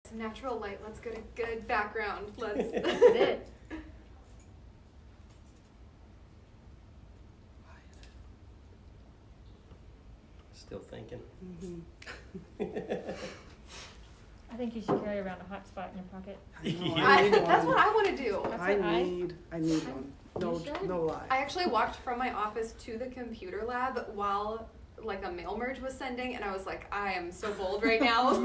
Some natural light. Let's get a good background. Let's. That's it. Still thinking. I think you should carry around a hotspot in your pocket. I need That's one. what I want to do. That's I what I- need one. No, You should. no lie. I actually walked from my office to the computer lab while like a mail merge was sending, and I was like, I am so bold right now. All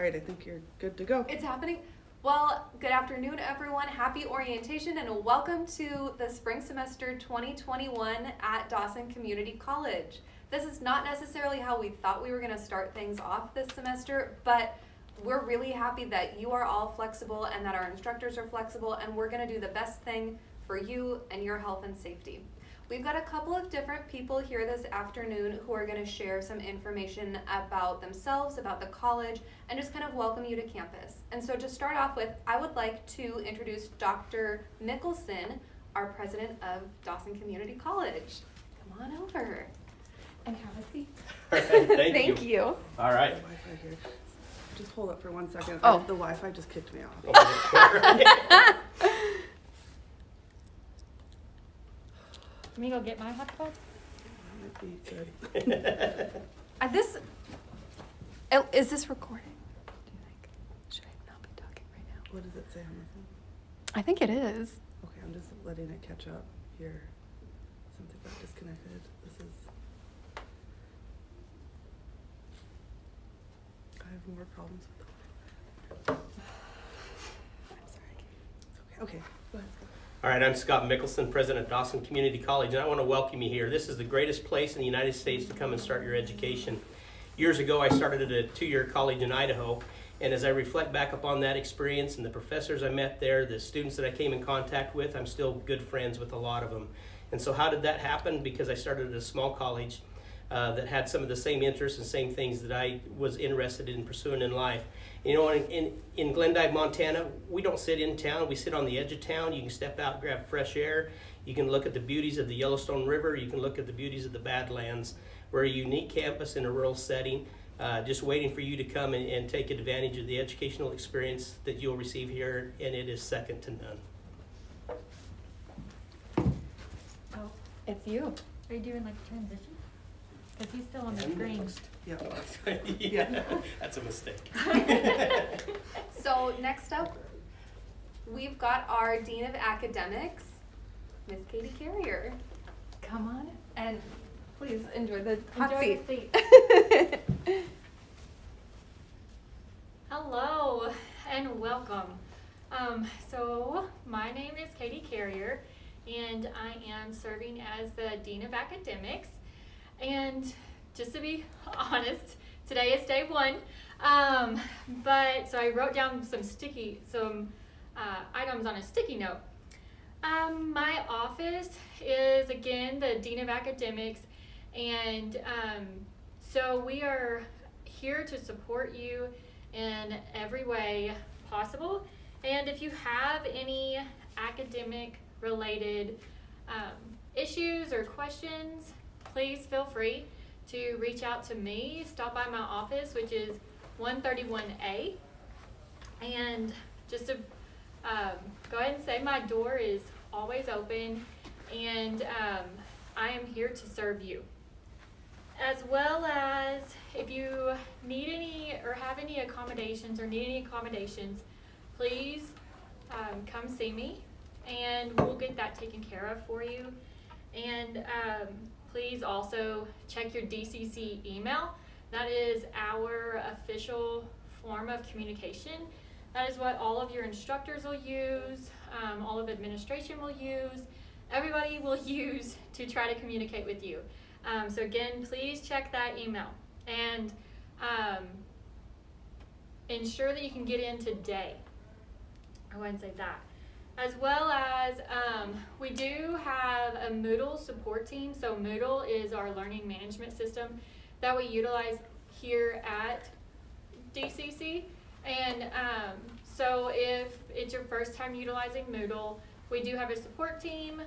right, I think you're good to go. It's happening. Well, good afternoon, everyone. Happy orientation and welcome to the spring semester 2021 at Dawson Community College. This is not necessarily how we thought we were going to start things off this semester, but we're really happy that you are all flexible and that our instructors are flexible, and we're going to do the best thing for you and your health and safety. We've got a couple of different people here this afternoon who are going to share some information about themselves, about the college, and just kind of welcome you to campus. And so to start off with, I would like to introduce Dr. Mickelson, our president of Dawson Community College. Come on over and have a seat. All right, Thank you. All right. The Wi-Fi here. Just hold up for 1 second. Oh. The Wi-Fi just kicked me off. Let me go get my hotspot. That might be good. Is this recording? Do you think? Should I not be talking right now? What does it say on the phone? I think it is. Okay, I'm just letting it catch up here. Something got disconnected. This is. I have more problems with the Wi-Fi. I'm sorry. It's okay. Okay, go ahead. Scott. All right, I'm Scott Mickelson, president of Dawson Community College, and I want to welcome you here. This is the greatest place in the United States to come and start your education. Years ago, I started at a 2-year college in Idaho, and as I reflect back upon that experience and the professors I met there, the students that I came in contact with, I'm still good friends with a lot of them. And so how did that happen? Because I started at a small college that had some of the same interests and same things that I was interested in pursuing in life. You know, in Glendive, Montana, we don't sit in town, we sit on the edge of town. You can step out, grab fresh air. You can look at the beauties of the Yellowstone River. You can look at the beauties of the Badlands. We're a unique campus in a rural setting, just waiting for you to come and take advantage of the educational experience that you'll receive here, and it is second to none. Oh, It's you. are you doing like a transition? Because he's still on the screen. Yeah. Yeah, that's a mistake. So next up, we've got our Dean of Academics, Miss Katie Carrier. Come on and please enjoy the hot Enjoy seat. the seat. Hello and welcome. So my name is Katie Carrier, and I am serving as the Dean of Academics. And just to be honest, today is day one. But so I wrote down some items on a sticky note. My office is again the Dean of Academics, and so we are here to support you in every way possible. And if you have any academic related issues or questions, please feel free to reach out to me. Stop by my office, which is 131A. And just to go ahead and say my door is always open, and I am here to serve you. As well as if you need any or have any accommodations or need any accommodations, please come see me and we'll get that taken care of for you. And please also check your DCC email. That is our official form of communication. That is what all of your instructors will use, all of administration will use, everybody will use to try to communicate with you. So again, please check that email and ensure that you can get in today. I wouldn't say that. As well as we do have a Moodle support team. So Moodle is our learning management system that we utilize here at DCC. And so if it's your first time utilizing Moodle, we do have a support team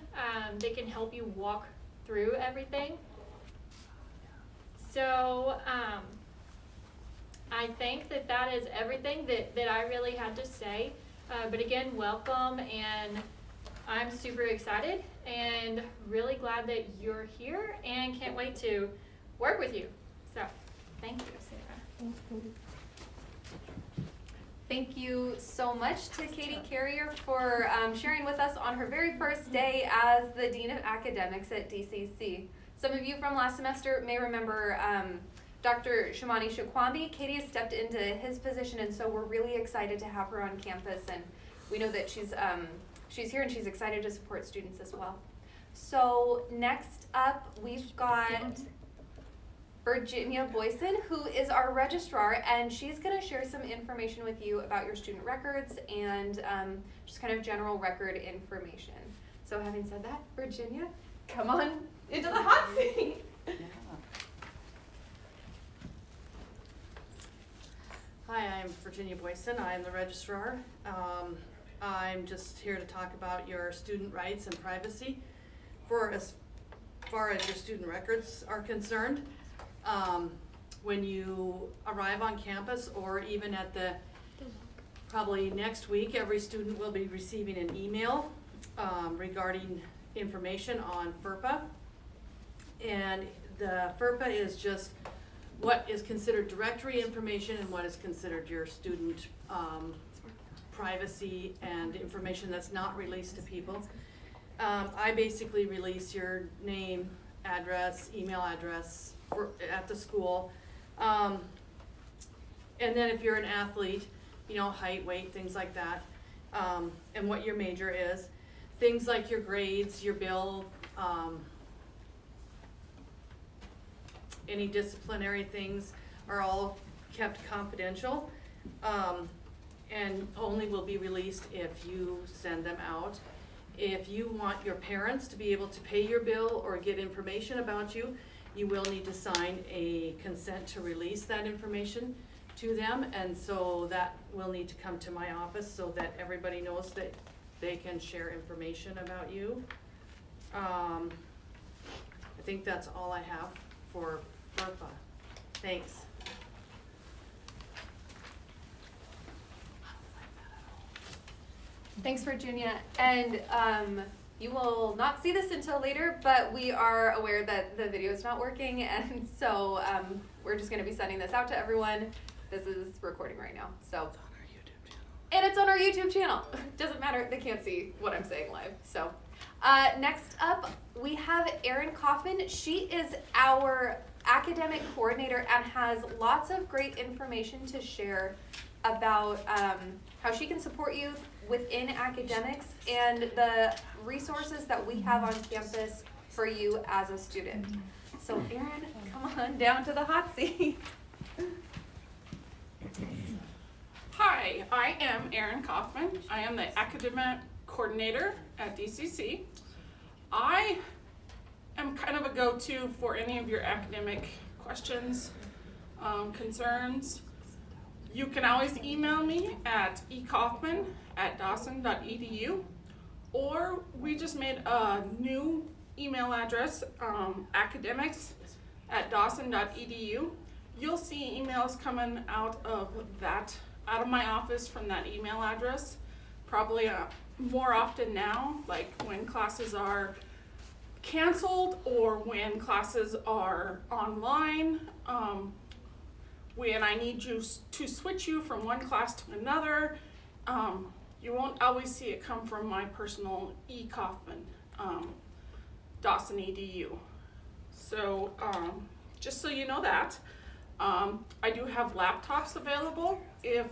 that can help you walk through everything. So I think that is everything that I really had to say. But again, welcome, and I'm super excited and really glad that you're here and can't wait to work with you. So, thank you, Sarah. Thank you so much to Katie Carrier for sharing with us on her very first day as the Dean of Academics at DCC. Some of you from last semester may remember Dr. Shamani Shakwambi. Katie has stepped into his position, and so we're really excited to have her on campus, and we know that she's here and she's excited to support students as well. So next up, we've got Virginia Boyson, who is our registrar, and she's going to share some information with you about your student records and just kind of general record information. So having said that, Virginia, come on into the hot seat. Hi, I'm Virginia Boyson. I'm the registrar. I'm just here to talk about your student rights and privacy for as far as your student records are concerned. When you arrive on campus, or even at probably next week, every student will be receiving an email regarding information on FERPA. And the FERPA is just what is considered directory information and what is considered your student privacy and information that's not released to people. I basically release your name, address, email address at the school. And then if you're an athlete, you know, height, weight, things like that, and what your major is. Things like your grades, your bill, any disciplinary things are all kept confidential, and only will be released if you send them out. If you want your parents to be able to pay your bill or get information about you, you will need to sign a consent to release that information to them, and so that will need to come to my office so that everybody knows that they can share information about you. I think that's all I have for FERPA. Thanks. Thanks, Virginia. And you will not see this until later, but we are aware that the video is not working, and so we're just going to be sending this out to everyone. This is recording right now, so. And it's on our YouTube channel. Doesn't matter, they can't see what I'm saying live. So next up, we have Erin Kaufman. She is our academic coordinator and has lots of great information to share about how she can support you within academics and the resources that we have on campus for you as a student. So Erin, come on down to the hot seat. Hi, I am Erin Kaufman. I am the academic coordinator at DCC. I am kind of a go-to for any of your academic questions, concerns. You can always email me at ekaufman@dawson.edu, or we just made a new email address, academics@dawson.edu. You'll see emails coming out of my office from that email address, probably more often now, like when classes are canceled or when classes are online, when I need you to switch you from one class to another. You won't always see it come from my personal eKaufman, Dawson EDU. So just so you know that. I do have laptops available. If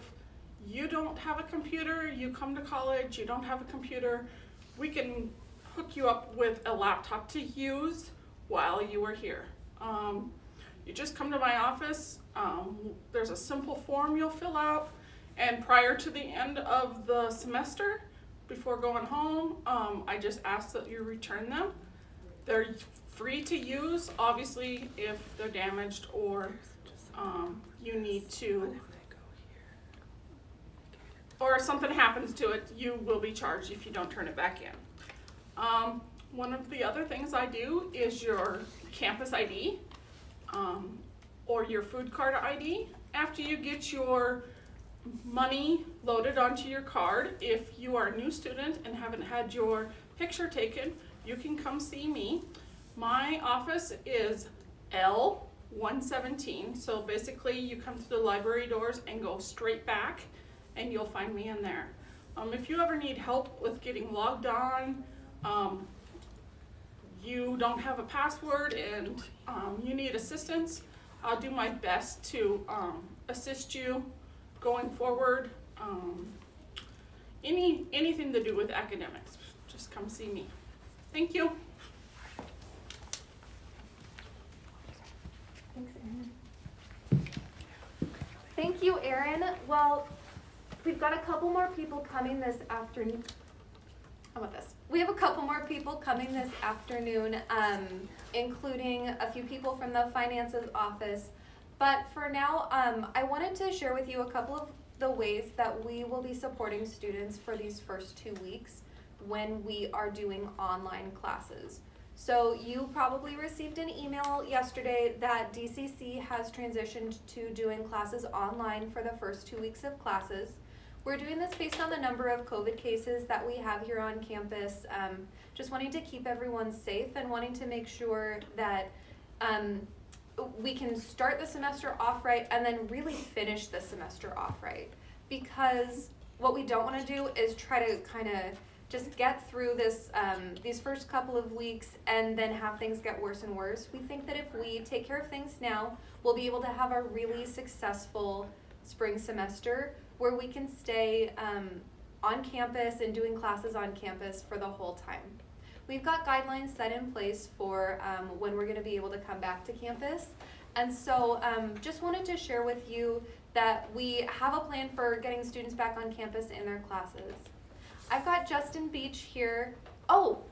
you don't have a computer, you come to college, you don't have a computer, we can hook you up with a laptop to use while you are here. You just come to my office, there's a simple form you'll fill out, and prior to the end of the semester, before going home, I just ask that you return them. They're free to use, obviously, if they're damaged or you need to, or if something happens to it, you will be charged if you don't turn it back in. One of the other things I do is your campus ID or your food card ID, after you get your money loaded onto your card, if you are a new student and haven't had your picture taken, you can come see me. My office is L117, so basically you come through the library doors and go straight back and you'll find me in there. If you ever need help with getting logged on, you don't have a password and you need assistance, I'll do my best to assist you going forward. Anything to do with academics, just come see me. Thank you. Thanks, Erin. Thank you, Erin. Well, we've got a couple more people coming this afternoon. How about this? We have a couple more people coming this afternoon, including a few people from the finances office. But for now, I wanted to share with you a couple of the ways that we will be supporting students for these first 2 weeks when we are doing online classes. So you probably received an email yesterday that DCC has transitioned to doing classes online for the first 2 weeks of classes. We're doing this based on the number of COVID cases that we have here on campus, just wanting to keep everyone safe and wanting to make sure that we can start the semester off right and then really finish the semester off right. Because what we don't want to do is try to kind of just get through this these first couple of weeks and then have things get worse and worse. We think that if we take care of things now, we'll be able to have a really successful spring semester where we can stay on campus and doing classes on campus for the whole time. We've got guidelines set in place for when we're going to be able to come back to campus. And so just wanted to share with you that we have a plan for getting students back on campus in their classes. I've got Justin Beach here. Oh,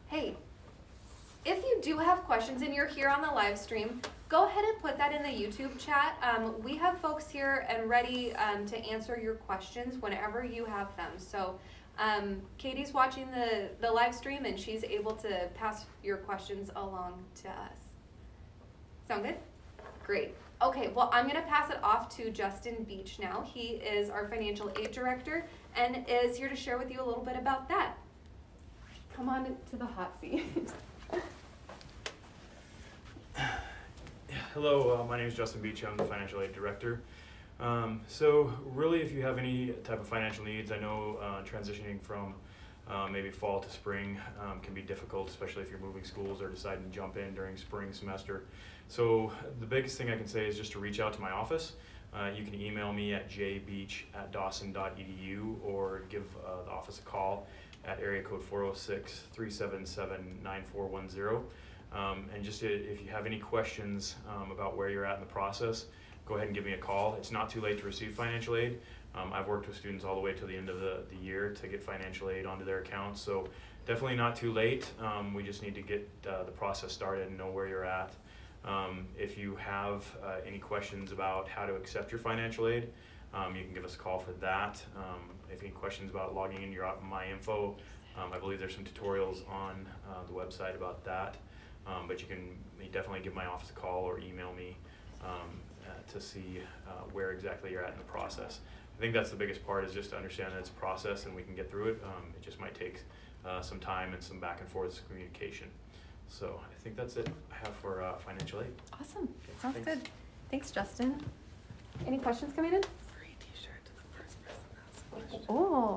hey, if you do have questions and you're here on the live stream, go ahead and put that in the YouTube chat. We have folks here and ready to answer your questions whenever you have them. So Katie's watching the live stream and she's able to pass your questions along to us. Sound good? Great. Okay, well, I'm gonna pass it off to Justin Beach now. He is our financial aid director and is here to share with you a little bit about that. Come on to the hot seat. Hello, my name is Justin Beach. I'm the financial aid director. So really, if you have any type of financial needs, I know transitioning from maybe fall to spring can be difficult, especially if you're moving schools or deciding to jump in during spring semester. So the biggest thing I can say is just to reach out to my office. You can email me at jbeach@dawson.edu or give the office a call at area code 406-377-9410. And just if you have any questions about where you're at in the process, go ahead and give me a call. It's not too late to receive financial aid. I've worked with students all the way to the end of the year to get financial aid onto their accounts, so definitely not too late. We just need to get the process started and know where you're at. If you have any questions about how to accept your financial aid, you can give us a call for that. If any questions about logging in your My Info, I believe there's some tutorials on the website about that. But you can definitely give my office a call or email me to see where exactly you're at in the process. I think that's the biggest part, is just to understand that it's a process and we can get through it. It just might take some time and some back and forth communication. So I think that's it I have for financial aid. Awesome, sounds Thanks. good. Thanks, Justin. Any questions coming in? Free t-shirt to the first person that asks a question. Oh.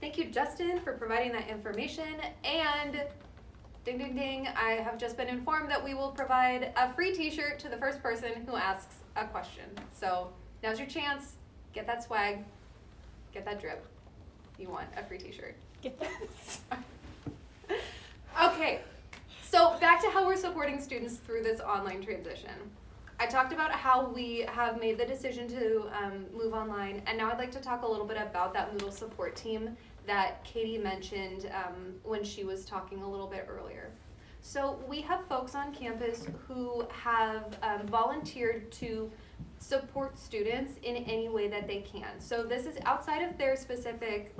Thank you, Justin, for providing that information. And ding, ding, ding, I have just been informed that we will provide a free t-shirt to the first person who asks a question. So now's your chance. Get that swag. Get that drip. You want a free t-shirt. Get that. Okay, so back to how we're supporting students through this online transition. I talked about how we have made the decision to move online, and now I'd like to talk a little bit about that Moodle support team that Katie mentioned when she was talking a little bit earlier. So we have folks on campus who have volunteered to support students in any way that they can. So this is outside of their specific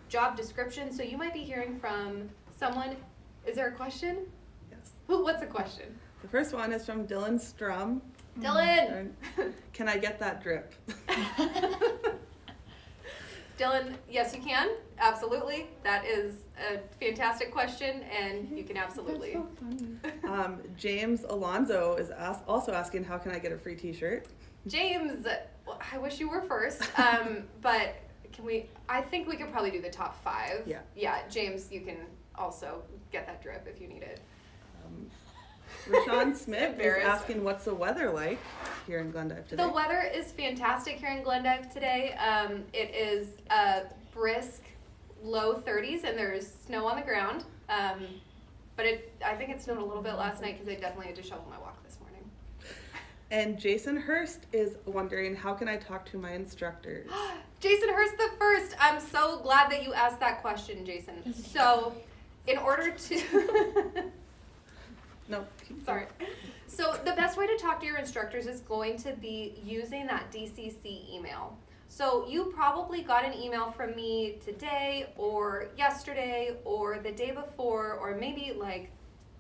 job description. So you might be hearing from someone. Is there a question? Yes. What's the question? The first one is from Dylan Strum. Dylan! Can I get that drip? Dylan, yes you can, absolutely. That is a fantastic question and you can absolutely. James Alonzo is also asking, how can I get a free t-shirt? James, well, I wish you were first, but I think we could probably do the top 5. Yeah. Yeah, James, you can also get that drip if you need it. Rashawn Smith is Embarrassed. asking, what's the weather like here in Glendive today? The weather is fantastic here in Glendive today. It is a brisk low 30s and there's snow on the ground. But I think it snowed a little bit last night because I definitely had to shovel my walk this morning. And Jason Hurst is wondering, how can I talk to my instructors? Jason Hurst the first. I'm so glad that you asked that question, Jason. So, in order to... No. Sorry. So the best way to talk to your instructors is going to be using that DCC email. So you probably got an email from me today or yesterday or the day before or maybe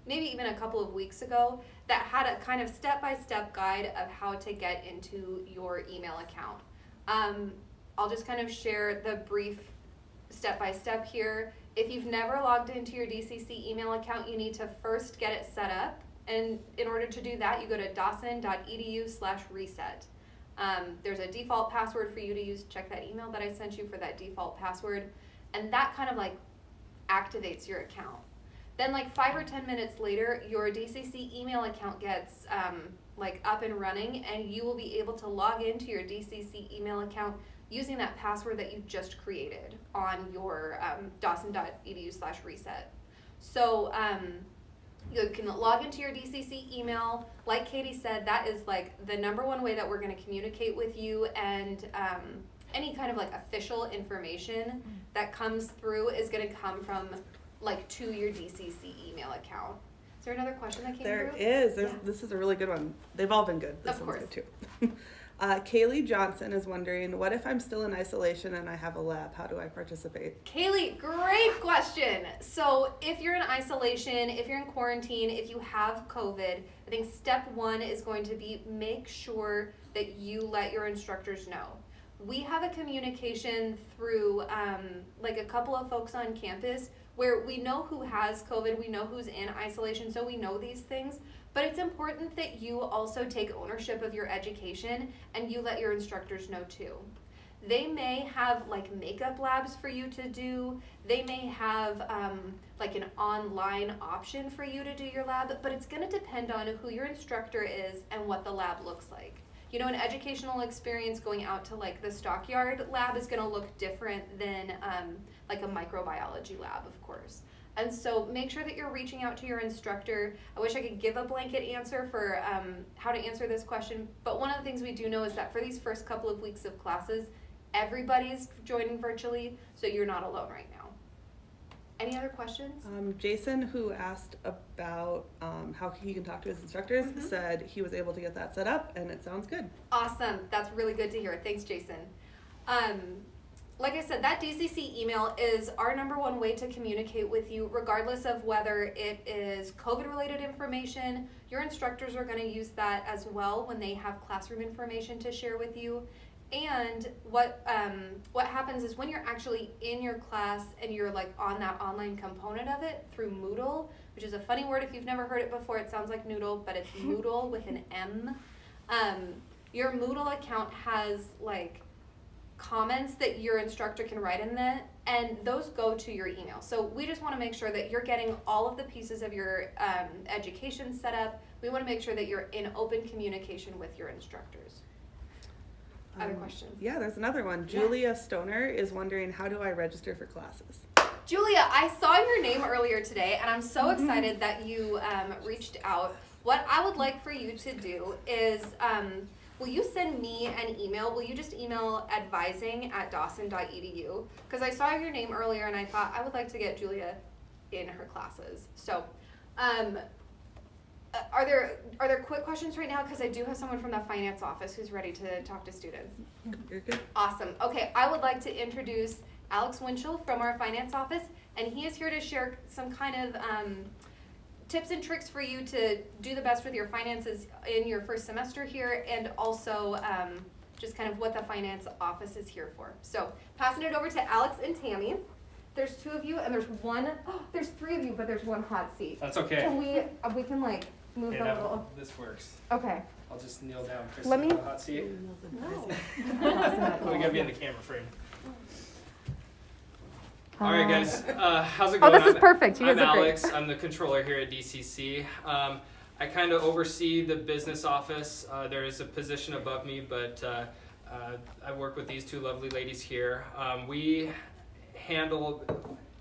even a couple of weeks ago that had a kind of step-by-step guide of how to get into your email account. I'll just kind of share the brief step-by-step here. If you've never logged into your DCC email account, you need to first get it set up. And in order to do that, you go to dawson.edu/reset. There's a default password for you to use. Check that email that I sent you for that default password. And that kind of activates your account. Then 5 or 10 minutes later, your DCC email account gets up and running and you will be able to log into your DCC email account using that password that you just created on your dawson.edu/reset. So you can log into your DCC email. Like Katie said, that is the number one way that we're going to communicate with you, and any kind of official information that comes through is going to come from to your DCC email account. Is there another question that came There through? is. Yeah. This is a really good one. They've all been good. This Of one's course. good too. Kaylee Johnson is wondering, what if I'm still in isolation and I have a lab? How do I participate? Kaylee, great question. So if you're in isolation, if you're in quarantine, if you have COVID, I think step 1 is going to be make sure that you let your instructors know. We have a communication through a couple of folks on campus where we know who has COVID, we know who's in isolation, so we know these things. But it's important that you also take ownership of your education and you let your instructors know too. They may have makeup labs for you to do. They may have an online option for you to do your lab, but it's gonna depend on who your instructor is and what the lab looks like. You know, an educational experience going out to the stockyard lab is gonna look different than a microbiology lab, of course. And so make sure that you're reaching out to your instructor. I wish I could give a blanket answer for how to answer this question, but one of the things we do know is that for these first couple of weeks of classes, everybody's joining virtually, so you're not alone right now. Any other questions? Jason, who asked about how he can talk to his instructors, said he was able to get that set up, and it sounds good. Awesome. That's really good to hear. Thanks, Jason. Like I said, that DCC email is our number one way to communicate with you, regardless of whether it is COVID-related information. Your instructors are going to use that as well when they have classroom information to share with you. And what happens is when you're actually in your class and you're on that online component of it through Moodle, which is a funny word if you've never heard it before. It sounds like noodle, but it's Moodle with an M. Your Moodle account has comments that your instructor can write in that, and those go to your email. So we just want to make sure that you're getting all of the pieces of your education set up. We want to make sure that you're in open communication with your instructors. Other questions? Yeah, there's another one. Julia Stoner is wondering, how do I register for classes? Julia, I saw your name earlier today, and I'm so excited that you reached out. What I would like for you to do is, will you send me an email? Will you just email advising@dawson.edu? Because I saw your name earlier, and I thought I would like to get Julia in her classes. So, are there quick questions right now? Because I do have someone from the finance office who's ready to talk to students. You're good. Awesome. Okay, I would like to introduce Alex Winchell from our finance office, and he is here to share some kind of tips and tricks for you to do the best with your finances in your first semester here, and also just kind of what the finance office is here for. So passing it over to Alex and Tammy. There's two of you, and there's three of you, but there's one hot seat. That's okay. Can we can like move Okay, a little? this works. Okay. I'll just kneel down. Kristen, Let me- on the hot seat. No. We gotta be in the camera frame. All right, guys. How's it going? Oh, this is perfect. You guys I'm are great. Alex. I'm the controller here at DCC. I kind of oversee the business office. There is a position above me, but I work with these two lovely ladies here. We handle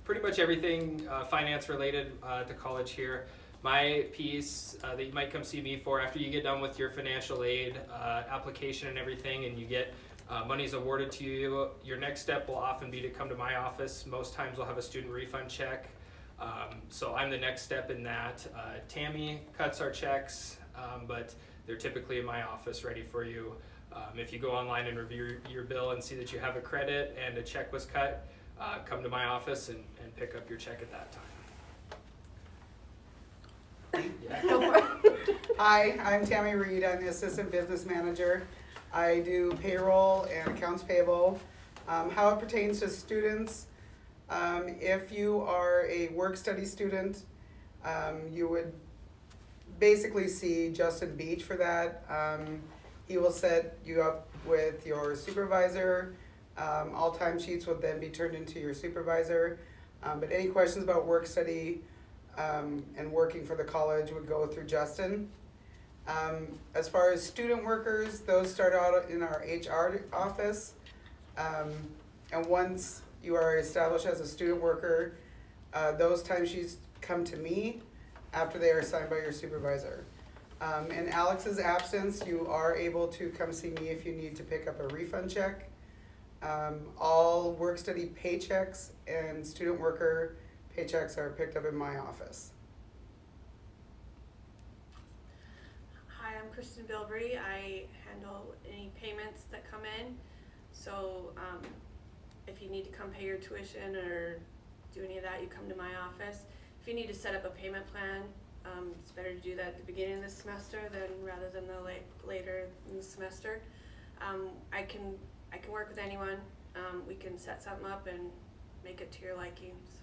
pretty much everything finance related at the college here. My piece that you might come see me for after you get done with your financial aid application and everything, and you get money's awarded to you, your next step will often be to come to my office. Most times we'll have a student refund check. So I'm the next step in that. Tammy cuts our checks, but they're typically in my office ready for you. If you go online and review your bill and see that you have a credit and a check was cut, come to my office and pick up your check at that time. Hi, I'm Tammy Reed. I'm the Assistant Business Manager. I do payroll and accounts payable. How it pertains to students, if you are a work-study student, you would basically see Justin Beach for that. He will set you up with your supervisor. All timesheets will then be turned into your supervisor. But any questions about work-study and working for the college would go through Justin. As far as student workers, those start out in our HR office. And once you are established as a student worker, those timesheets come to me after they are signed by your supervisor. In Alex's absence, you are able to come see me if you need to pick up a refund check. All work-study paychecks and student worker paychecks are picked up in my office. Hi, I'm Kristen Bilbrey. I handle any payments that come in. So if you need to come pay your tuition or do any of that, you come to my office. If you need to set up a payment plan, it's better to do that at the beginning of the semester rather than later in the semester. I can work with anyone. We can set something up and make it to your liking. So.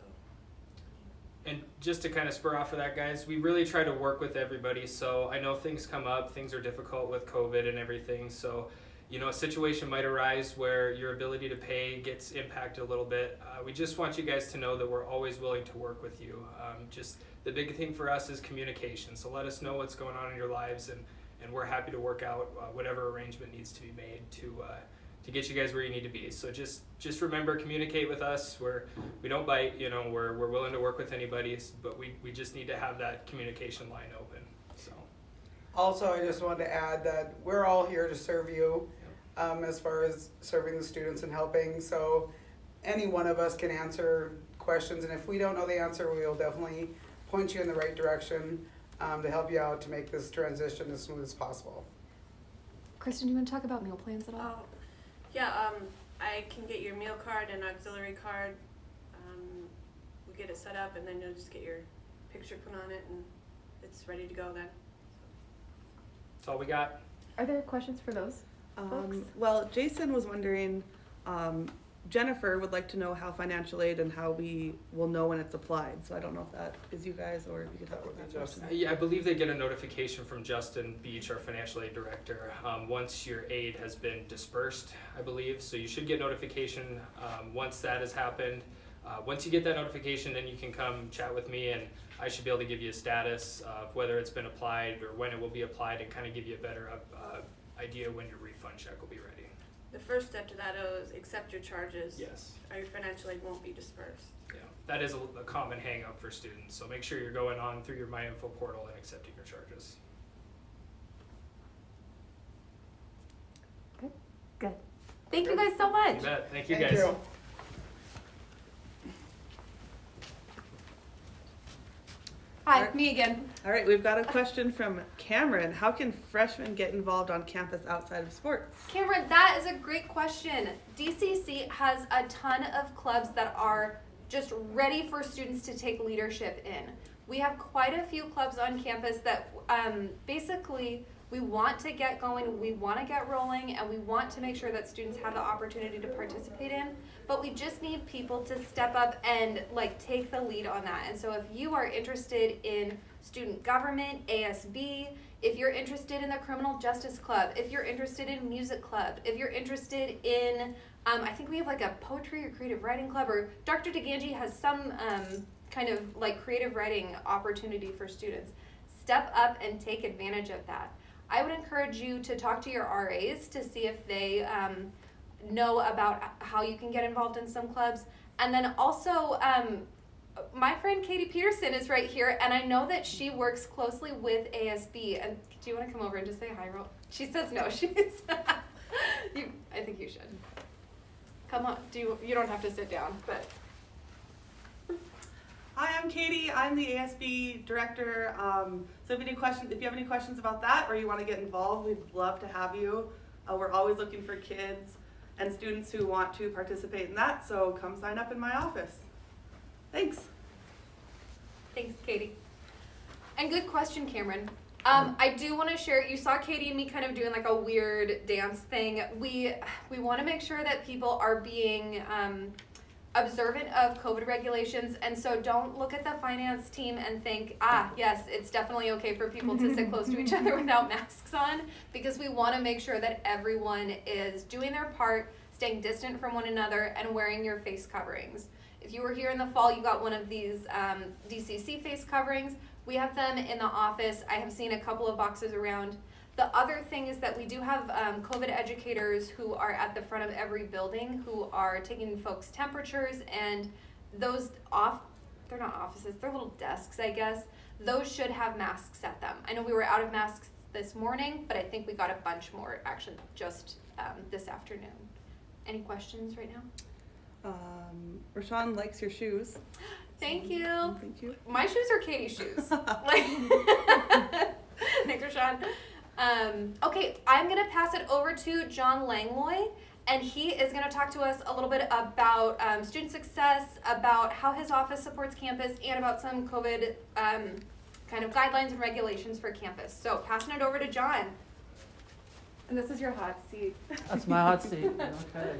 And just to kind of spur off of that, guys, we really try to work with everybody. So I know things come up, things are difficult with COVID and everything. So, you know, a situation might arise where your ability to pay gets impacted a little bit. We just want you guys to know that we're always willing to work with you. Just the big thing for us is communication. So let us know what's going on in your lives, and we're happy to work out whatever arrangement needs to be made to get you guys where you need to be. So just remember, communicate with us. We don't bite, you know, we're willing to work with anybody, but we just need to have that communication line open. So Also, I just wanted to add that we're all here to serve you, as far as serving the students and helping. So any one of us can answer questions, and if we don't know the answer, we will definitely point you in the right direction to help you out to make this transition as smooth as possible. Kristen, do you want to talk about meal plans at all? Yeah, I can get your meal card and auxiliary card. We'll get it set up, and then you'll just get your picture put on it, and it's ready to go then. that's all we got. Are there questions for those folks? Well, Jason was wondering, Jennifer would like to know how financial aid and how we will know when it's applied. So I don't know if that is you guys or if you could help with that question. Yeah, I believe they get a notification from Justin Beach, our financial aid director, once your aid has been dispersed, I believe. So you should get notification once that has happened. Once you get that notification, then you can come chat with me, and I should be able to give you a status of whether it's been applied or when it will be applied, and kind of give you a better idea when your refund check will be ready. The first step to that is accept your charges. Yes. Or your financial aid won't be dispersed. Yeah, that is a common hang up for students. So make sure you're going on through your MyInfo portal and accepting your charges. Good. Thank you guys so much. You bet. Thank you Thank guys. you. Hi, me again. All right, we've got a question from Cameron. How can freshmen get involved on campus outside of sports? Cameron, that is a great question. DCC has a ton of clubs that are just ready for students to take leadership in. We have quite a few clubs on campus that basically we want to get going, we want to get rolling, and we want to make sure that students have the opportunity to participate in, but we just need people to step up and like take the lead on that. And so if you are interested in student government, ASB, if you're interested in the criminal justice club, if you're interested in music club, if you're interested in, I think we have like a poetry or creative writing club, or Dr. DeGangi has some kind of like creative writing opportunity for students. Step up and take advantage of that. I would encourage you to talk to your RAs to see if they know about how you can get involved in some clubs. And then also, my friend Katie Peterson is right here, and I know that she works closely with ASB. And do you want to come over and just say hi, Ro? She says no. She's. I think you should. Come on. You don't have to sit down, but. Hi, I'm Katie. I'm the ASB director. So if you have any questions about that, or you want to get involved, we'd love to have you. We're always looking for kids and students who want to participate in that. So come sign up in my office. Thanks. Thanks, Katie. And good question, Cameron. I do want to share, you saw Katie and me kind of doing like a weird dance thing. We want to make sure that people are being observant of COVID regulations, and so don't look at the finance team and think, yes, it's definitely okay for people to sit close to each other without masks on, because we want to make sure that everyone is doing their part, staying distant from one another, and wearing your face coverings. If you were here in the fall, you got one of these DCC face coverings. We have them in the office. I have seen a couple of boxes around. The other thing is that we do have COVID educators who are at the front of every building who are taking folks' temperatures, and those they're not offices, they're little desks, I guess. Those should have masks at them. I know we were out of masks this morning, but I think we got a bunch more actually just this afternoon. Any questions right now? Rashawn likes your shoes. Thank you. Thank you. My shoes are Katie's shoes. Like, thanks, Rashawn. Okay, I'm gonna pass it over to John Langloy, and he is gonna talk to us a little bit about student success, about how his office supports campus, and about some COVID kind of guidelines and regulations for campus. So passing it over to John. And this is your hot seat. That's my hot seat. Okay.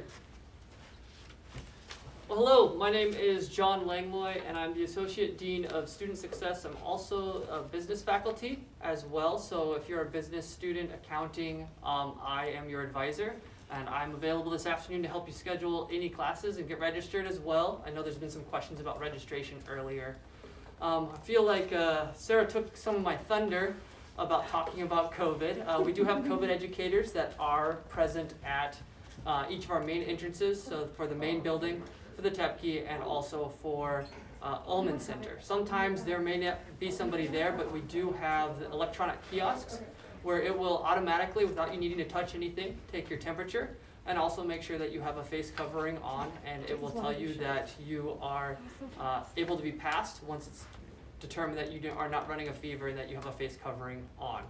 Well, hello, my name is John Langloy, and I'm the Associate Dean of Student Success. I'm also a business faculty as well, so if you're a business student, accounting, I am your advisor, and I'm available this afternoon to help you schedule any classes and get registered as well. I know there's been some questions about registration earlier. I feel like Sarah took some of my thunder about talking about COVID. We do have COVID educators that are present at each of our main entrances, so for the main building, for the Tepke, and also for Ullman Center. Sometimes there may not be somebody there, but we do have the electronic kiosks where it will automatically, without you needing to touch anything, take your temperature and also make sure that you have a face covering on, and it will tell you that you are able to be passed once it's determined that you are not running a fever and that you have a face covering on.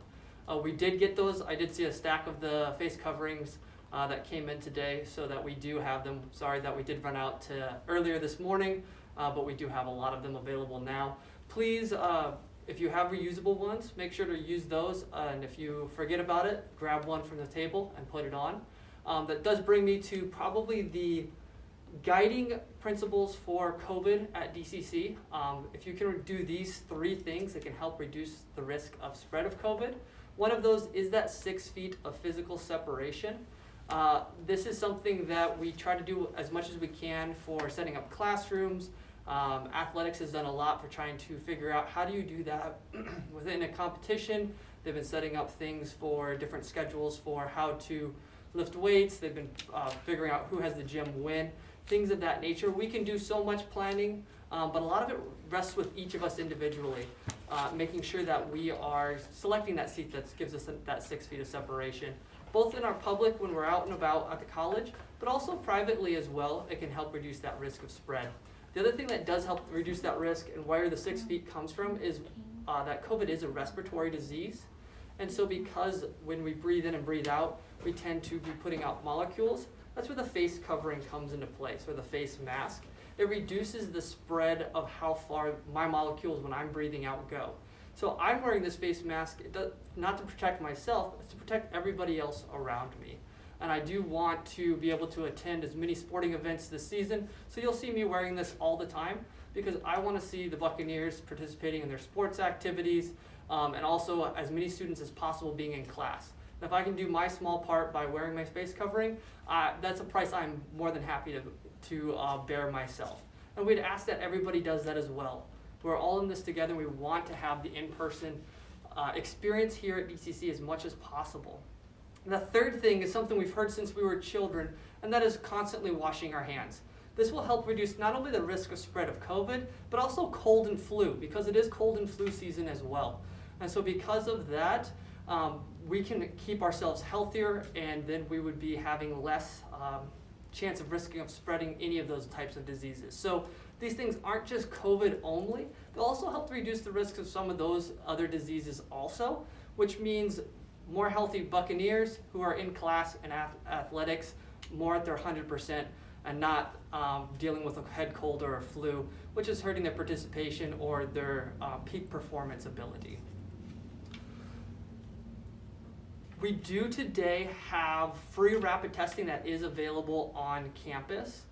We did get those. I did see a stack of the face coverings that came in today, so that we do have them. Sorry that we did run out earlier this morning, but we do have a lot of them available now. Please, if you have reusable ones, make sure to use those, and if you forget about it, grab one from the table and put it on. That does bring me to probably the guiding principles for COVID at DCC. If you can do these 3 things, it can help reduce the risk of spread of COVID. One of those is that 6 feet of physical separation. This is something that we try to do as much as we can for setting up classrooms. Athletics has done a lot for trying to figure out how do you do that within a competition. They've been setting up things for different schedules for how to lift weights. They've been figuring out who has the gym win, things of that nature. We can do so much planning, but a lot of it rests with each of us individually, making sure that we are selecting that seat that gives us that 6 feet of separation, both in our public when we're out and about at the college, but also privately as well. It can help reduce that risk of spread. The other thing that does help reduce that risk and where the 6 feet comes from is that COVID is a respiratory disease. And so because when we breathe in and breathe out, we tend to be putting out molecules, that's where the face covering comes into place, or the face mask. it reduces the spread of how far my molecules when I'm breathing out go. So I'm wearing this face mask not to protect myself, it's to protect everybody else around me. And I do want to be able to attend as many sporting events this season, so you'll see me wearing this all the time because I want to see the Buccaneers participating in their sports activities and also as many students as possible being in class. And if I can do my small part by wearing my face covering, that's a price I'm more than happy to bear myself. And we'd ask that everybody does that as well. We're all in this together. We want to have the in-person experience here at DCC as much as possible. And the third thing is something we've heard since we were children, and that is constantly washing our hands. This will help reduce not only the risk of spread of COVID, but also cold and flu, because it is cold and flu season as well. And so because of that, we can keep ourselves healthier, and then we would be having less chance of risking of spreading any of those types of diseases. So these things aren't just COVID only, they'll also help to reduce the risk of some of those other diseases also, which means more healthy Buccaneers who are in class and athletics, more at their 100% and not dealing with a head cold or a flu, which is hurting their participation or their peak performance ability. We do today have free rapid testing that is available on campus.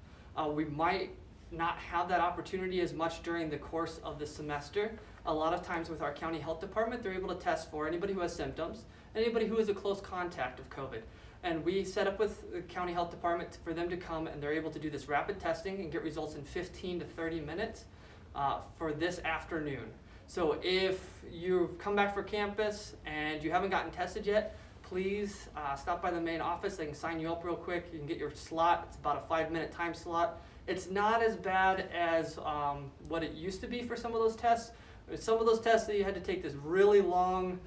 We might not have that opportunity as much during the course of the semester. A lot of times with our county health department, they're able to test for anybody who has symptoms, anybody who is a close contact of COVID. And we set up with the county health department for them to come, and they're able to do this rapid testing and get results in 15 to 30 minutes for this afternoon. So if you've come back for campus and you haven't gotten tested yet, please stop by the main office. They can sign you up real quick. You can get your slot. It's about a 5-minute time slot. It's not as bad as what it used to be for some of those tests. Some of those tests that you had to take this really long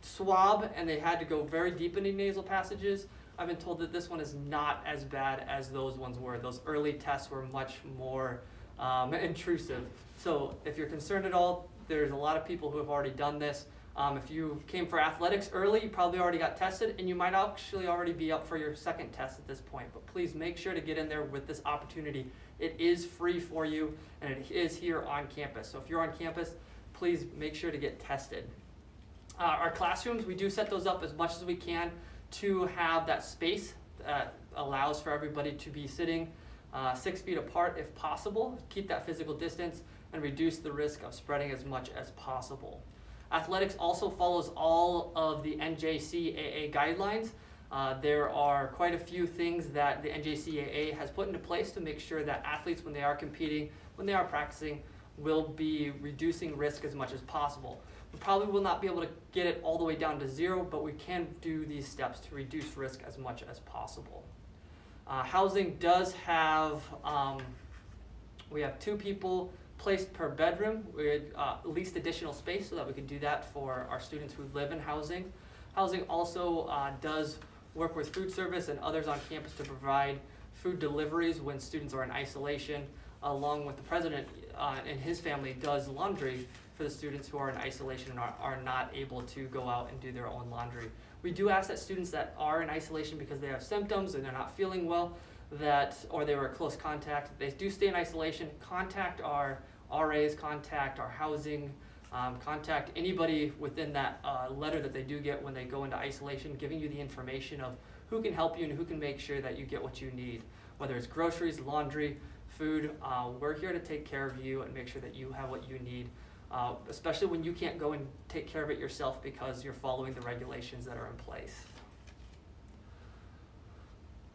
swab and they had to go very deep into nasal passages. I've been told that this one is not as bad as those ones were. Those early tests were much more intrusive. So if you're concerned at all, there's a lot of people who have already done this. If you came for athletics early, you probably already got tested, and you might actually already be up for your second test at this point. But please make sure to get in there with this opportunity. It is free for you, and it is here on campus. So if you're on campus, please make sure to get tested. Our classrooms, we do set those up as much as we can to have that space that allows for everybody to be sitting 6 feet apart if possible, keep that physical distance, and reduce the risk of spreading as much as possible. Athletics also follows all of the NJCAA guidelines. There are quite a few things that the NJCAA has put into place to make sure that athletes, when they are competing, when they are practicing, will be reducing risk as much as possible. We probably will not be able to get it all the way down to 0, but we can do these steps to reduce risk as much as possible. Housing does have, we have 2 people placed per bedroom. We leased additional space so that we can do that for our students who live in housing. Housing also does work with food service and others on campus to provide food deliveries when students are in isolation, along with the president and his family does laundry for the students who are in isolation and are not able to go out and do their own laundry. We do ask that students that are in isolation because they have symptoms and they're not feeling well, or they were a close contact, they do stay in isolation, contact our RAs, contact our housing, contact anybody within that letter that they do get when they go into isolation, giving you the information of who can help you and who can make sure that you get what you need. Whether it's groceries, laundry, food, we're here to take care of you and make sure that you have what you need, especially when you can't go and take care of it yourself because you're following the regulations that are in place.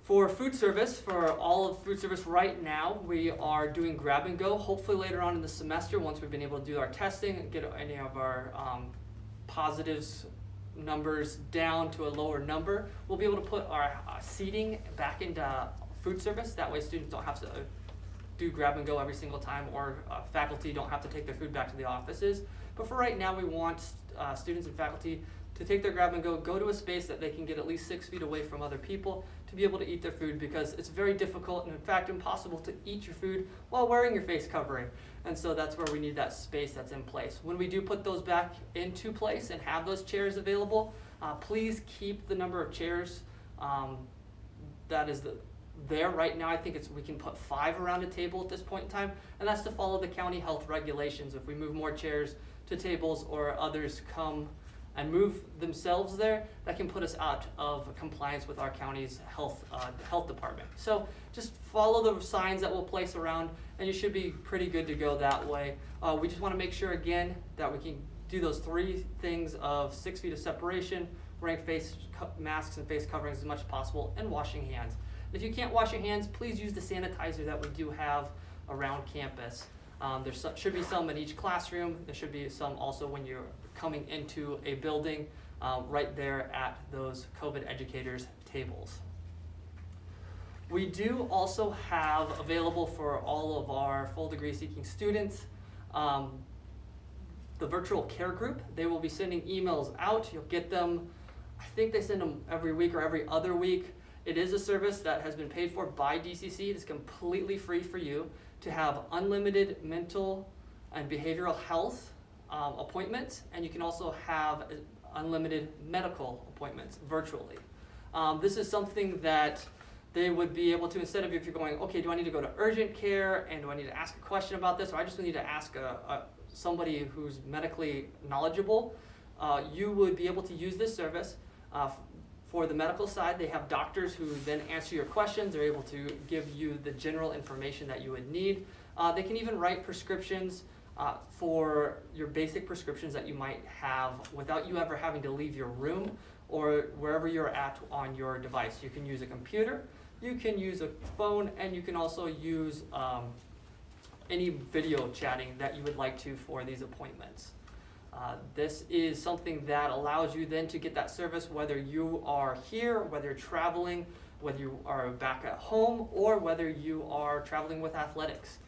For food service, for all of food service right now, we are doing grab and go. Hopefully later on in the semester, once we've been able to do our testing and get any of our positives numbers down to a lower number, we'll be able to put our seating back into food service. That way students don't have to do grab and go every single time, or faculty don't have to take their food back to the offices. But for right now, we want students and faculty to take their grab and go to a space that they can get at least 6 feet away from other people to be able to eat their food, because it's very difficult and in fact impossible to eat your food while wearing your face covering. And so that's where we need that space that's in place. When we do put those back into place and have those chairs available, please keep the number of chairs that is there right now. I think we can put 5 around a table at this point in time, and that's to follow the county health regulations. If we move more chairs to tables or others come and move themselves there, that can put us out of compliance with our county's health department. So just follow the signs that we'll place around, and you should be pretty good to go that way. We just want to make sure again that we can do those 3 things of 6 feet of separation, wearing masks and face coverings as much as possible, and washing hands. If you can't wash your hands, please use the sanitizer that we do have around campus. There should be some in each classroom. There should be some also when you're coming into a building right there at those COVID educators' tables. We do also have available for all of our full degree seeking students the virtual care group. They will be sending emails out. You'll get them, I think they send them every week or every other week. It is a service that has been paid for by DCC. It is completely free for you to have unlimited mental and behavioral health appointments, and you can also have unlimited medical appointments virtually. This is something that they would be able to, instead of if you're going, okay, do I need to go to urgent care and do I need to ask a question about this, or I just need to ask somebody who's medically knowledgeable, you would be able to use this service. For the medical side, they have doctors who then answer your questions. They're able to give you the general information that you would need. They can even write prescriptions for your basic prescriptions that you might have without you ever having to leave your room or wherever you're at on your device. You can use a computer, you can use a phone, and you can also use any video chatting that you would like to for these appointments. This is something that allows you then to get that service whether you are here, whether you're traveling, whether you are back at home, or whether you are traveling with athletics.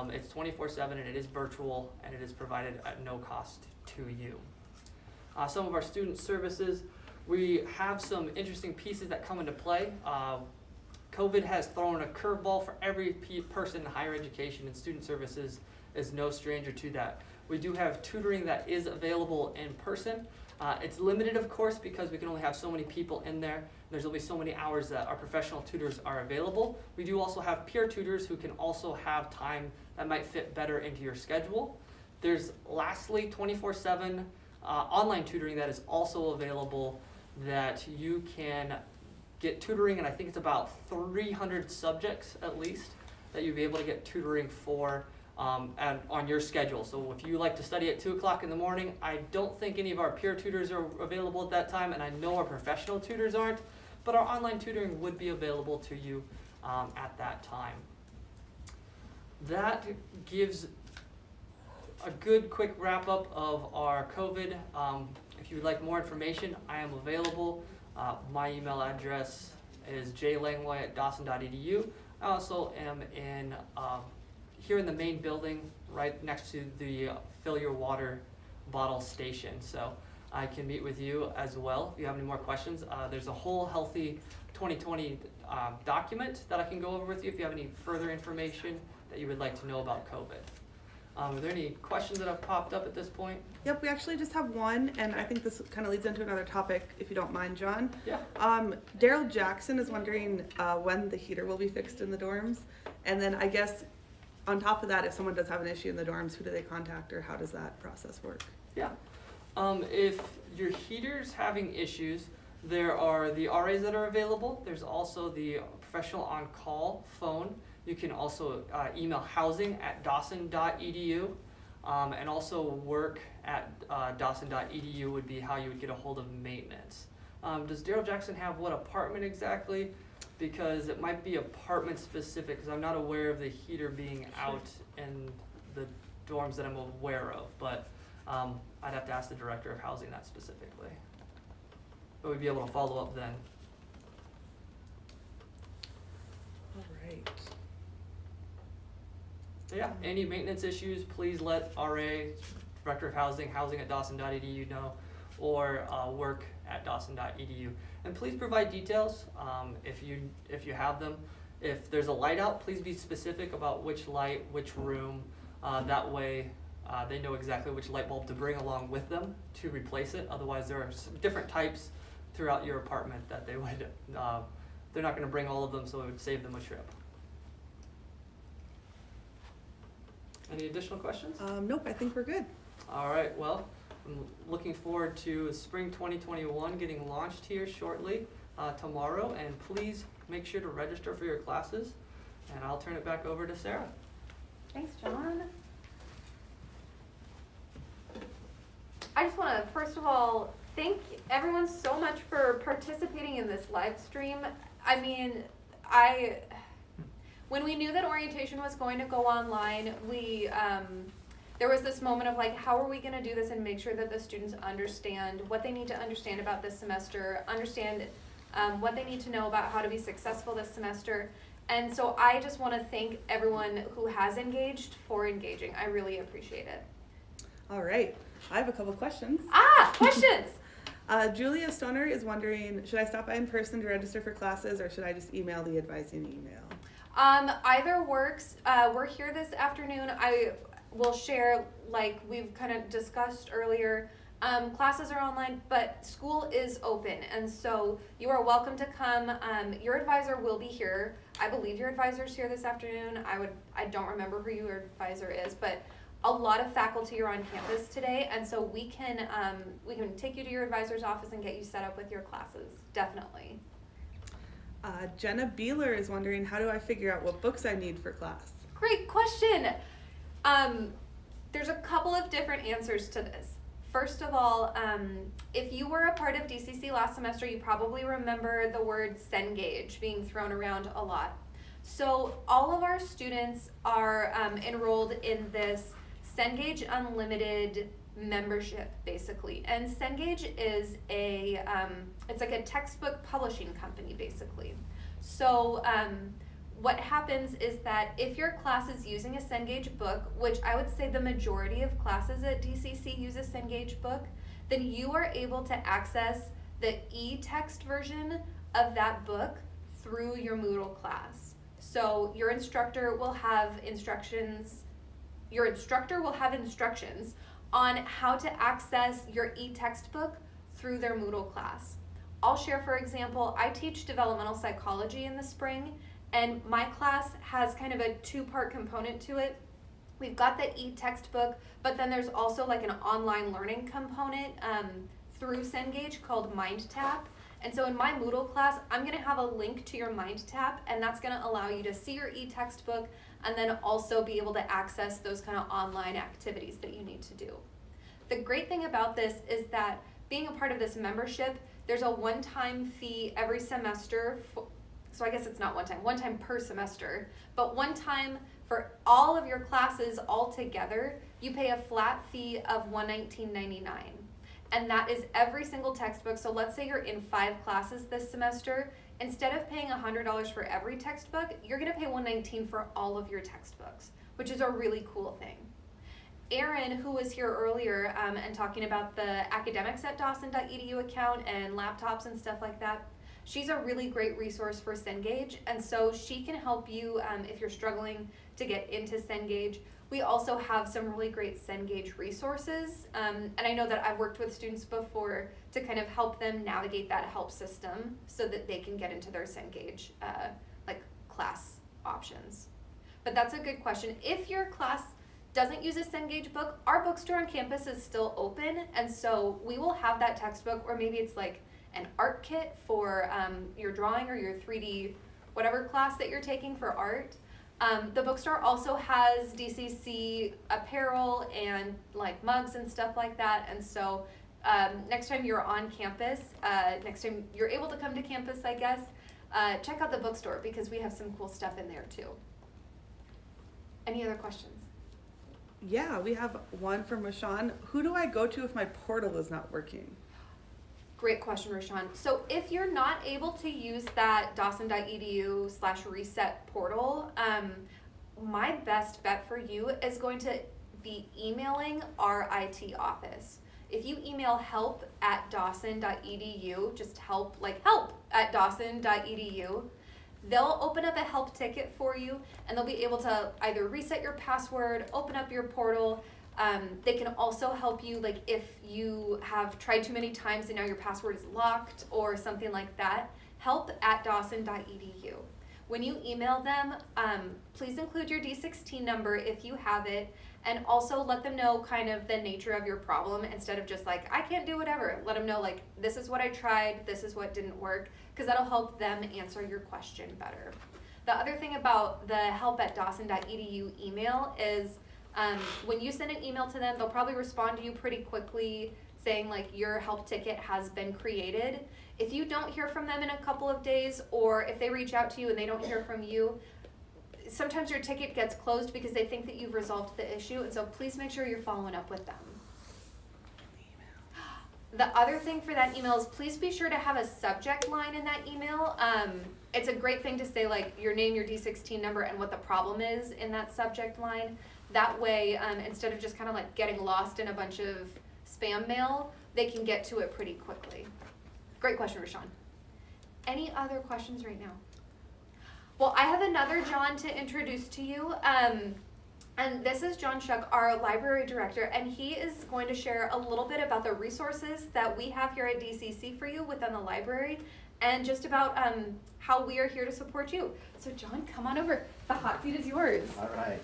It's 24/7 and it is virtual and it is provided at no cost to you. Some of our student services, we have some interesting pieces that come into play. COVID has thrown a curveball for every person in higher education, and student services is no stranger to that. We do have tutoring that is available in person. It's limited, of course, because we can only have so many people in there. There's only so many hours that our professional tutors are available. We do also have peer tutors who can also have time that might fit better into your schedule. There's lastly 24/7 online tutoring that is also available that you can get tutoring, and I think it's about 300 subjects at least that you'll be able to get tutoring for and on your schedule. So if you like to study at 2 o'clock in the morning, I don't think any of our peer tutors are available at that time, and I know our professional tutors aren't, but our online tutoring would be available to you at that time. That gives a good quick wrap up of our COVID. If you would like more information, I am available. My email address is jlangloy@dawson.edu. I also am here in the main building right next to the fill your water bottle station. So I can meet with you as well if you have any more questions. There's a whole Healthy 2020 document that I can go over with you if you have any further information that you would like to know about COVID. Are there any questions that have popped up at this point? Yep, we actually just have one, and I think this kind of leads into another topic, if you don't mind, John. Yeah. Daryl Jackson is wondering when the heater will be fixed in the dorms, and then I guess on top of that, if someone does have an issue in the dorms, who do they contact, or how does that process work? Yeah. If your heater's having issues, there are the RAs that are available. There's also the professional on-call phone. You can also email housing@dawson.edu, and also work at dawson.edu would be how you would get a hold of maintenance. Does Daryl Jackson have what apartment exactly? Because it might be apartment specific, because I'm not aware of the heater being out in the dorms that I'm aware of, but I'd have to ask the director of housing that specifically. But we'd be able to follow up then. All right. So yeah, any maintenance issues, please let RA, Director of Housing, housing@dawson.edu know, or work@dawson.edu. And please provide details if you have them. If there's a light out, please be specific about which light, which room. That way they know exactly which light bulb to bring along with them to replace it. Otherwise there are different types throughout your apartment that they would they're not going to bring all of them, so it would save them a trip. Any additional questions? Nope, I think we're good. All right, well, I'm looking forward to spring 2021 getting launched here shortly tomorrow, and please make sure to register for your classes, and I'll turn it back over to Sarah. Thanks, John. I just want to, first of all, thank everyone so much for participating in this live stream. I mean, when we knew that orientation was going to go online, there was this moment of like, how are we going to do this and make sure that the students understand what they need to understand about this semester, understand what they need to know about how to be successful this semester. And so I just want to thank everyone who has engaged for engaging. I really appreciate it. All right, I have a couple questions. Questions! Julia Stoner is wondering, should I stop by in person to register for classes, or should I just email the advising email? Either works. We're here this afternoon. I will share, like we've kind of discussed earlier, classes are online, but school is open, and so you are welcome to come. Your advisor will be here. I believe your advisor's here this afternoon. I don't remember who your advisor is, but a lot of faculty are on campus today, and so we can take you to your advisor's office and get you set up with your classes, definitely. Jenna Beeler is wondering, how do I figure out what books I need for class? Great question. There's a couple of different answers to this. First of all, if you were a part of DCC last semester, you probably remember the word Cengage being thrown around a lot. So all of our students are enrolled in this Cengage Unlimited membership, basically. And Cengage is it's like a textbook publishing company, basically. So what happens is that if your class is using a Cengage book, which I would say the majority of classes at DCC use a Cengage book, then you are able to access the e-text version of that book through your Moodle class. So your instructor will have instructions on how to access your e-textbook through their Moodle class. I'll share, for example, I teach developmental psychology in the spring, and my class has kind of a two-part component to it. We've got the e-textbook, but then there's also like an online learning component through Cengage called MindTap. And so in my Moodle class, I'm gonna have a link to your MindTap, and that's gonna allow you to see your e-textbook and then also be able to access those kind of online activities that you need to do. The great thing about this is that being a part of this membership, there's a one-time fee every semester. So I guess it's not one time per semester, but one time for all of your classes all together, you pay a flat fee of $119.99. And that is every single textbook. So let's say you're in 5 classes this semester. Instead of paying $100 for every textbook, you're gonna pay $119 for all of your textbooks, which is a really cool thing. Erin, who was here earlier and talking about the academics at Dawson.edu account and laptops and stuff like that, she's a really great resource for Cengage, and so she can help you if you're struggling to get into Cengage. We also have some really great Cengage resources, and I know that I've worked with students before to kind of help them navigate that help system so that they can get into their Cengage like class options. But that's a good question. If your class doesn't use a Cengage book, our bookstore on campus is still open, and so we will have that textbook, or maybe it's like an art kit for your drawing or your 3D whatever class that you're taking for art. The bookstore also has DCC apparel and like mugs and stuff like that, and so next time you're on campus, next time you're able to come to campus, I guess, check out the bookstore because we have some cool stuff in there too. Any other questions? Yeah, we have one from Rashawn. Who do I go to if my portal is not working? Great question, Rashawn. So if you're not able to use that dawson.edu/reset portal, my best bet for you is going to be emailing our IT office. If you email help@dawson.edu, just help@dawson.edu, they'll open up a help ticket for you, and they'll be able to either reset your password, open up your portal. They can also help you, like if you have tried too many times and now your password is locked or something like that, help@dawson.edu. When you email them, please include your D16 number if you have it, and also let them know kind of the nature of your problem instead of just like, I can't do whatever. Let them know like, this is what I tried, this is what didn't work, because that'll help them answer your question better. The other thing about the help@dawson.edu email is when you send an email to them, they'll probably respond to you pretty quickly saying like your help ticket has been created. If you don't hear from them in a couple of days, or if they reach out to you and they don't hear from you, sometimes your ticket gets closed because they think that you've resolved the issue, and so please make sure you're following up with them. The other thing for that email is please be sure to have a subject line in that email. It's a great thing to say like your name, your D16 number, and what the problem is in that subject line. That way, instead of just kind of like getting lost in a bunch of spam mail, they can get to it pretty quickly. Great question, Rashawn. Any other questions right now? Well, I have another John to introduce to you. And this is John Shuck, our library director, and he is going to share a little bit about the resources that we have here at DCC for you within the library, and just about how we are here to support you. So John, come on over. The hot seat is yours. All right.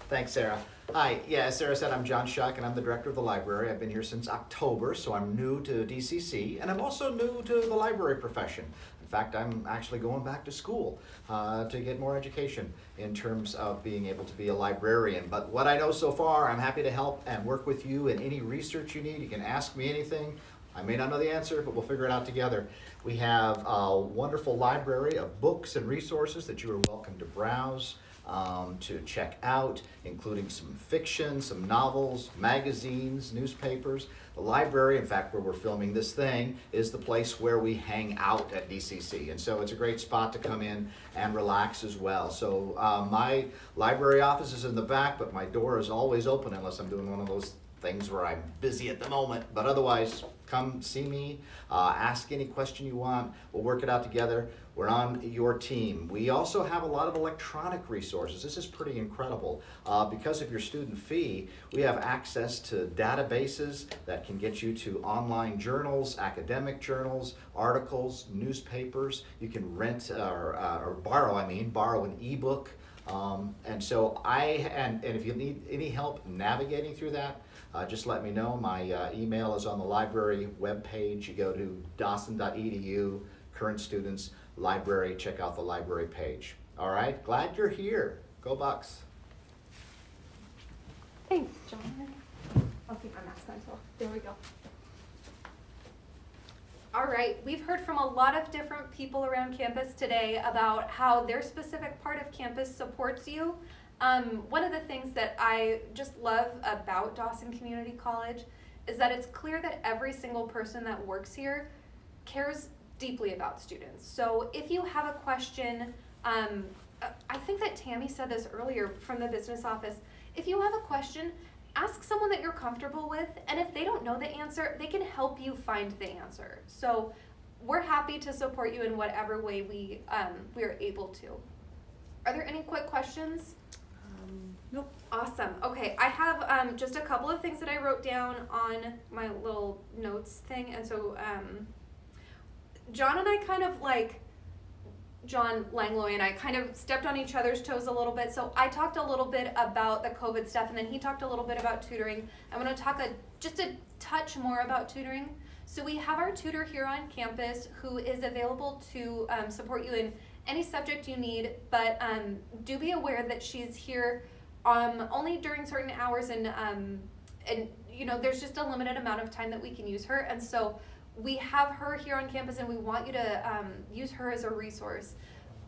Thanks, Sarah. Hi, yeah, as Sarah said, I'm John Shuck, and I'm the director of the library. I've been here since October, so I'm new to DCC, and I'm also new to the library profession. In fact, I'm actually going back to school to get more education in terms of being able to be a librarian. But what I know so far, I'm happy to help and work with you in any research you need. You can ask me anything. I may not know the answer, but we'll figure it out together. We have a wonderful library of books and resources that you are welcome to browse, to check out, including some fiction, some novels, magazines, newspapers. The library, in fact, where we're filming this thing, is the place where we hang out at DCC. And so it's a great spot to come in and relax as well. So my library office is in the back, but my door is always open unless I'm doing one of those things where I'm busy at the moment. But otherwise, come see me, ask any question you want. We'll work it out together. We're on your team. We also have a lot of electronic resources. This is pretty incredible. Because of your student fee, we have access to databases that can get you to online journals, academic journals, articles, newspapers. You can rent or borrow an ebook. And so and if you need any help navigating through that, just let me know. My email is on the library webpage. You go to dawson.edu, current students, library, check out the library page. All right, glad you're here. Go Bucks. Thanks, John. I'll keep my mask on until, there we go. All right, we've heard from a lot of different people around campus today about how their specific part of campus supports you. One of the things that I just love about Dawson Community College is that it's clear that every single person that works here cares deeply about students. So if you have a question, I think that Tammy said this earlier from the business office, if you have a question, ask someone that you're comfortable with, and if they don't know the answer, they can help you find the answer. So we're happy to support you in whatever way we are able to. Are there any quick questions? Nope. Awesome. Okay, I have just a couple of things that I wrote down on my little notes thing, and so John and I kind of John Langlois and I kind of stepped on each other's toes a little bit. So I talked a little bit about the COVID stuff, and then he talked a little bit about tutoring. I'm going to talk just a touch more about tutoring. So we have our tutor here on campus who is available to support you in any subject you need, but do be aware that she's here only during certain hours, and you know, there's just a limited amount of time that we can use her, and so we have her here on campus and we want you to use her as a resource.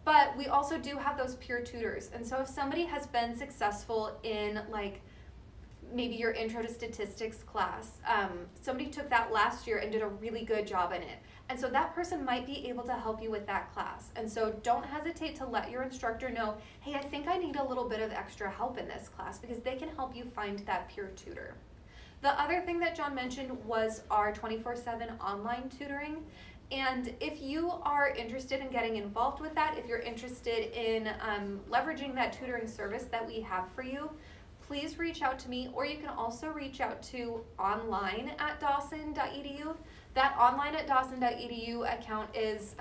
But we also do have those peer tutors, and so if somebody has been successful in maybe your intro to statistics class, somebody took that last year and did a really good job in it, and so that person might be able to help you with that class. And so don't hesitate to let your instructor know, hey, I think I need a little bit of extra help in this class, because they can help you find that peer tutor. The other thing that John mentioned was our 24/7 online tutoring. And if you are interested in getting involved with that, if you're interested in leveraging that tutoring service that we have for you, please reach out to me, or you can also reach out to online@dawson.edu. That online@dawson.edu account is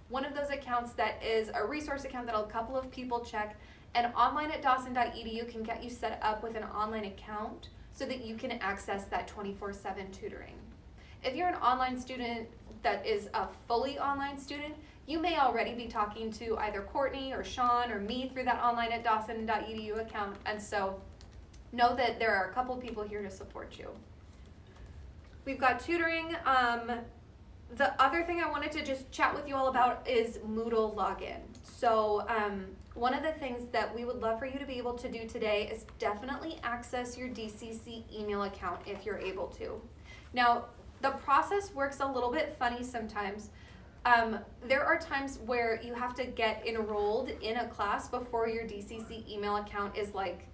one of those accounts that is a resource account that a couple of people check. And online@dawson.edu can get you set up with an online account so that you can access that 24/7 tutoring. If you're an online student that is a fully online student, you may already be talking to either Courtney or Sean or me through that online@dawson.edu account. And so know that there are a couple people here to support you. We've got tutoring. The other thing I wanted to just chat with you all about is Moodle login. So one of the things that we would love for you to be able to do today is definitely access your DCC email account if you're able to. Now, the process works a little bit funny sometimes. There are times where you have to get enrolled in a class before your DCC email account is like,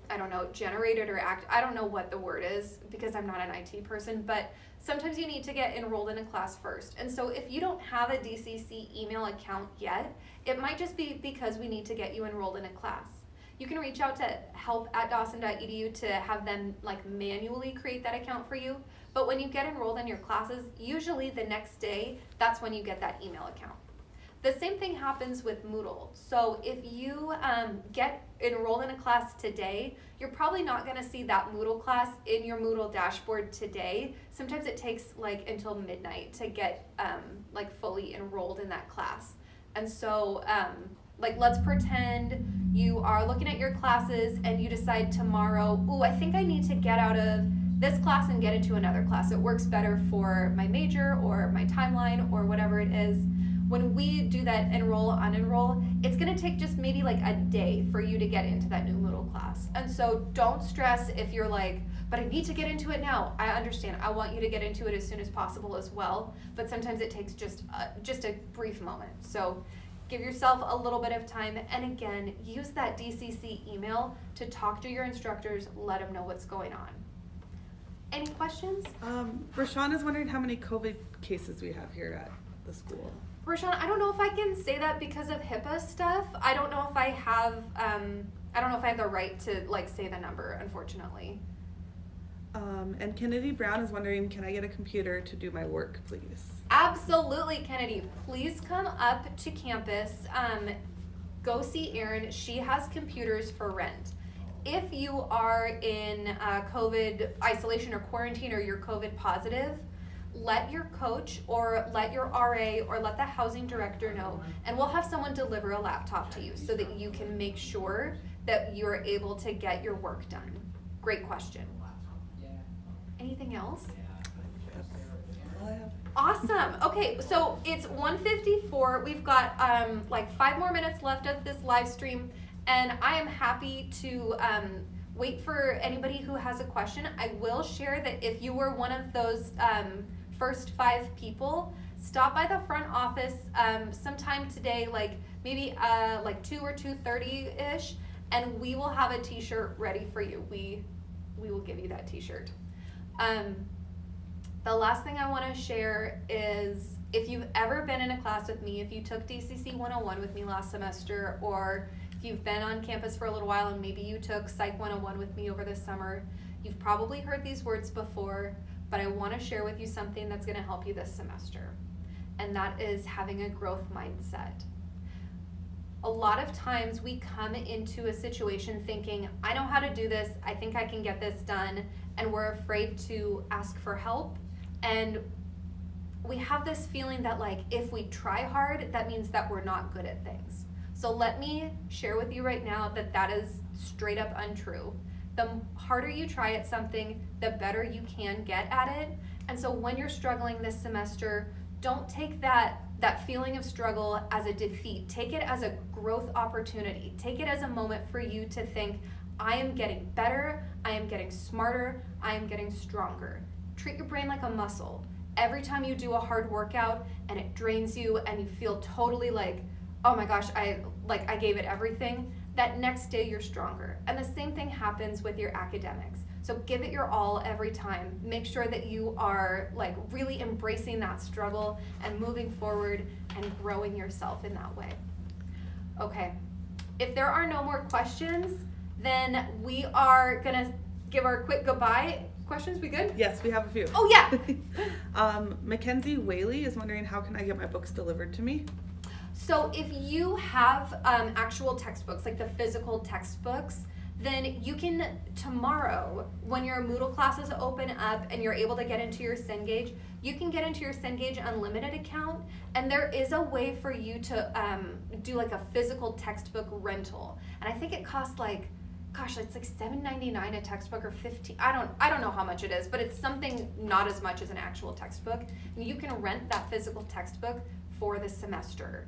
I don't know, generated or I don't know what the word is because I'm not an IT person, but sometimes you need to get enrolled in a class first. And so if you don't have a DCC email account yet, it might just be because we need to get you enrolled in a class. You can reach out to help@dawson.edu to have them like manually create that account for you. But when you get enrolled in your classes, usually the next day, that's when you get that email account. The same thing happens with Moodle. So if you get enrolled in a class today, you're probably not gonna see that Moodle class in your Moodle dashboard today. Sometimes it takes like until midnight to get like fully enrolled in that class. And so like let's pretend you are looking at your classes and you decide tomorrow, ooh, I think I need to get out of this class and get into another class. It works better for my major or my timeline or whatever it is. When we do that enroll, unenroll, it's gonna take just maybe like a day for you to get into that new Moodle class. And so don't stress if you're like, but I need to get into it now. I understand, I want you to get into it as soon as possible as well, but sometimes it takes just a brief moment. So give yourself a little bit of time, and again, use that DCC email to talk to your instructors, let them know what's going on. Any questions? Rashawn is wondering how many COVID cases we have here at the school. Rashawn, I don't know if I can say that because of HIPAA stuff. I don't know if I have the right to like say the number, unfortunately. And Kennedy Brown is wondering, can I get a computer to do my work, please? Absolutely, Kennedy. Please come up to campus. Go see Erin. She has computers for rent. If you are in COVID isolation or quarantine or you're COVID positive, let your coach or let your RA or let the housing director know, and we'll have someone deliver a laptop to you so that you can make sure that you're able to get your work done. Great question. Anything else? Awesome. Okay, so it's 1:54. We've got like 5 more minutes left of this live stream, and I am happy to wait for anybody who has a question. I will share that if you were one of those first 5 people, stop by the front office sometime today, like maybe like 2 or 2:30-ish, and we will have a t-shirt ready for you. We will give you that t-shirt. The last thing I want to share is if you've ever been in a class with me, if you took DCC 101 with me last semester, or if you've been on campus for a little while and maybe you took Psych 101 with me over the summer, you've probably heard these words before, but I want to share with you something that's going to help you this semester, and that is having a growth mindset. A lot of times we come into a situation thinking, I know how to do this, I think I can get this done, and we're afraid to ask for help. And we have this feeling that like if we try hard, that means that we're not good at things. So let me share with you right now that that is straight up untrue. The harder you try at something, the better you can get at it. And so when you're struggling this semester, don't take that feeling of struggle as a defeat. Take it as a growth opportunity. Take it as a moment for you to think, I am getting better, I am getting smarter, I am getting stronger. Treat your brain like a muscle. Every time you do a hard workout and it drains you and you feel totally like, oh my gosh, I gave it everything, that next day you're stronger. And the same thing happens with your academics. So give it your all every time. Make sure that you are like really embracing that struggle and moving forward and growing yourself in that way. Okay, if there are no more questions, then we are gonna give our quick goodbye. questions? We good? Yes, we have a few. Oh yeah. Mackenzie Whaley is wondering, how can I get my books delivered to me? So if you have actual textbooks, like the physical textbooks, then you can tomorrow, when your Moodle classes open up and you're able to get into your Cengage, you can get into your Cengage Unlimited account, and there is a way for you to do like a physical textbook rental. And I think it costs like, gosh, it's like $7.99 a textbook or $15. I don't know how much it is, but it's something not as much as an actual textbook. And you can rent that physical textbook for the semester.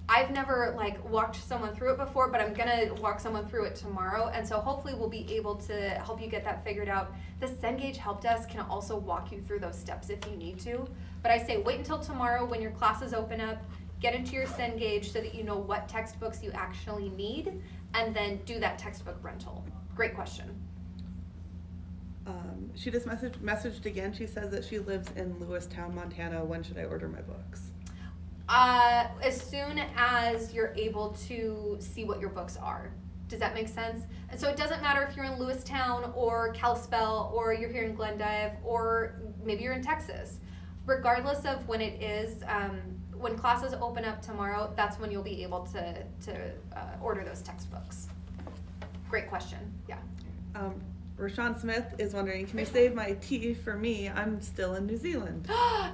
I've never like walked someone through it before, but I'm gonna walk someone through it tomorrow, and so hopefully we'll be able to help you get that figured out. The Cengage Help Desk can also walk you through those steps if you need to, but I say wait until tomorrow when your classes open up, get into your Cengage so that you know what textbooks you actually need, and then do that textbook rental. Great question. She just messaged again. She says that she lives in Lewistown, Montana. When should I order my books? As soon as you're able to see what your books are. Does that make sense? And so it doesn't matter if you're in Lewistown or Kalispell or you're here in Glendive or maybe you're in Texas. Regardless of when it is, when classes open up tomorrow, that's when you'll be able to order those textbooks. Great question. Yeah. Rashawn Smith is wondering, can you save my tea for me? I'm still in New Zealand.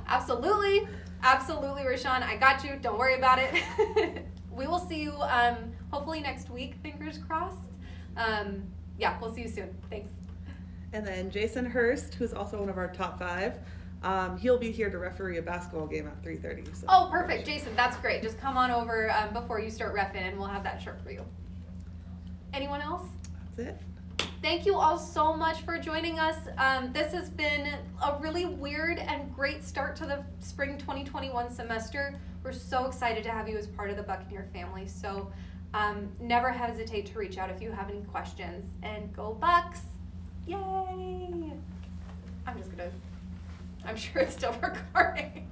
Absolutely. Absolutely, Rashawn. I got you. Don't worry about it. We will see you hopefully next week, fingers crossed. Yeah, we'll see you soon. Thanks. And then Jason Hurst, who's also one of our top 5, he'll be here to referee a basketball game at 3:30. So. Oh, perfect. Jason, that's great. Just come on over before you start reffing and we'll have that shirt for you. Anyone else? That's it. Thank you all so much for joining us. This has been a really weird and great start to the spring 2021 semester. We're so excited to have you as part of the Buccaneer family. So never hesitate to reach out if you have any questions. And go Bucks! Yay! I'm sure it's still recording.